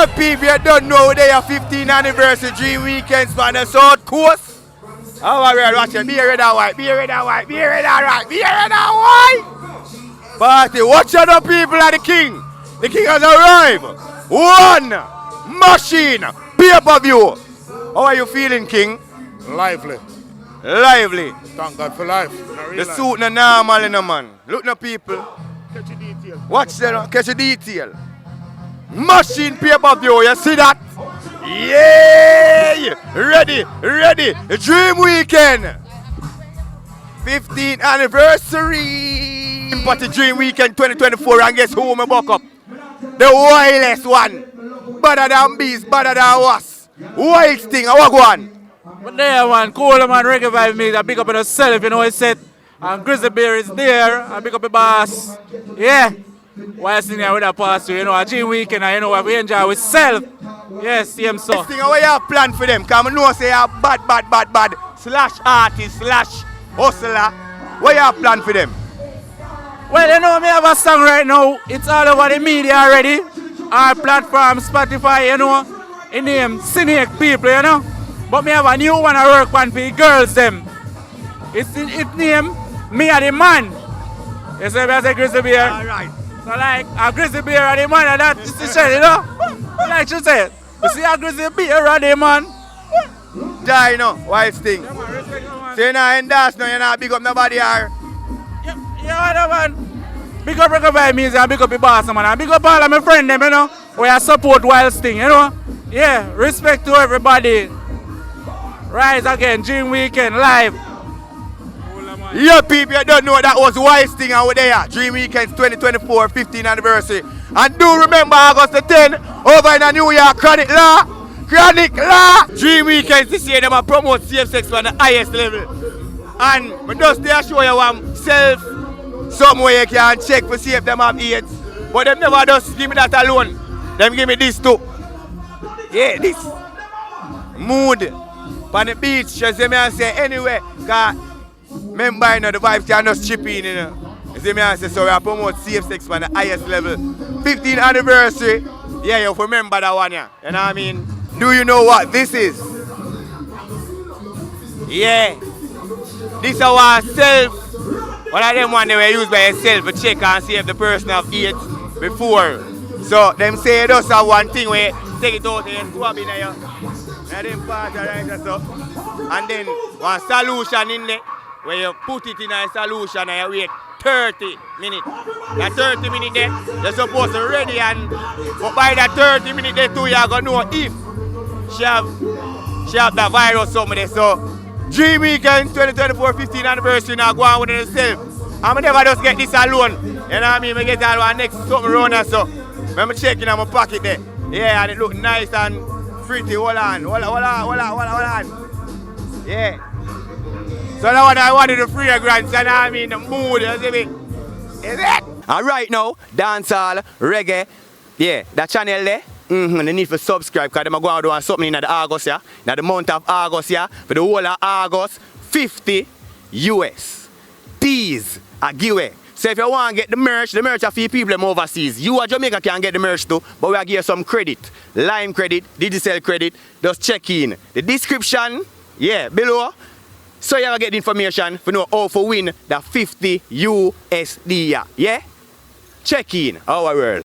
Yeah, people, you don't know they are 15th anniversary Dream Weekends on the South Coast. How are we watching? Be red and white, be red and white, be red and white, be red and white. Party, watch out the people and the king. The king has arrived. One machine, pay-per-view. How are you feeling, King? Lively. Lively. Thank God for life. The suit no normal in a man. Look no people. Catch a detail. Watch them, catch a detail. Machine pay-per-view, you see that? Yeah! Ready, ready. Dream Weekend. 15th anniversary. Party Dream Weekend 2024, and guess who me buck up? The wildest one. Better than bees, better than was. Wild thing, I walk one. But there man, cool man, Reggae vibe me, I pick up on yourself, you know what set. And Grizzly Bear is there, I pick up the boss. Yeah. While sitting here with a pastor, you know, a Dream Weekend, and you know, we enjoy with self. Yes, same so. Next thing, what you have planned for them? Because I know say you are bad, slash artist, slash hustler. What you have planned for them? Well, you know, me have a song right now. It's all over the media already. Our platform, Spotify, you know. It name Cynic People, you know. But me have a new one I work on for the girls, them. It's name Me and the Man. You see me as a Grizzly Bear? Alright. So like, a Grizzly Bear and the Man, and that's the shit, you know. Like you said. You see a Grizzly Bear and the Man. Die, you know, wild thing. So you know, endorse no, you know, big up nobody here. Yeah, man. Big up Reggae Vibe Music and big up the boss, man. And big up all of my friends, them, you know. We are support wild thing, you know. Yeah, respect to everybody. Rise again, Dream Weekend, live. Yeah, people, you don't know that was wise thing out there. Dream Weekends 2024, 15th anniversary. And do remember August the 10th, over in New York, Chronic Law. Dream Weekends this year, them promote safe sex on the highest level. And we just there show you one self, somewhere you can check to see if them have AIDS. But them never just give me that alone. Them give me this too. Yeah, this. Mood. On the beach, just see me and say anyway, cause remember, you know, the vibes can just chip in, you know. You see me and say, so we promote safe sex on the highest level. 15th anniversary, yeah, you remember that one, yeah. You know what I mean? Do you know what this is? Yeah. This is our self. One of them one they were used by yourself to check and see if the person have ate before. So them say just have one thing where take it out and swab in there. And then part right so. And then one solution in there where you put it in a solution and you wait 30 minutes. That 30 minutes there, you're supposed to ready and but by that 30 minutes there too you're gonna know if she have that virus somewhere. So Dream Weekend 2024 15th anniversary now go on with it yourself. I'm never just get this alone. You know what I mean? I get all one next something around and so. I'm checking on my pocket there. Yeah, and it look nice and pretty. Hold on. Yeah. So now what I wanted the fragrance, and I mean the mood, you see me? Is it? And right now, Dancehall, Reggae, yeah, that channel there. They need to subscribe because they're going to do something in the August, yeah? In the month of August, yeah? For the whole of August, 50 US. These are giveaway. So if you want to get the merch are for people from overseas. You at Jamaica can get the merch too, but we'll give you some credit. Lime credit, Digicel credit, just check in. The description, yeah, below. So you will get the information to know how to win the 50 USD, yeah? Check in our world.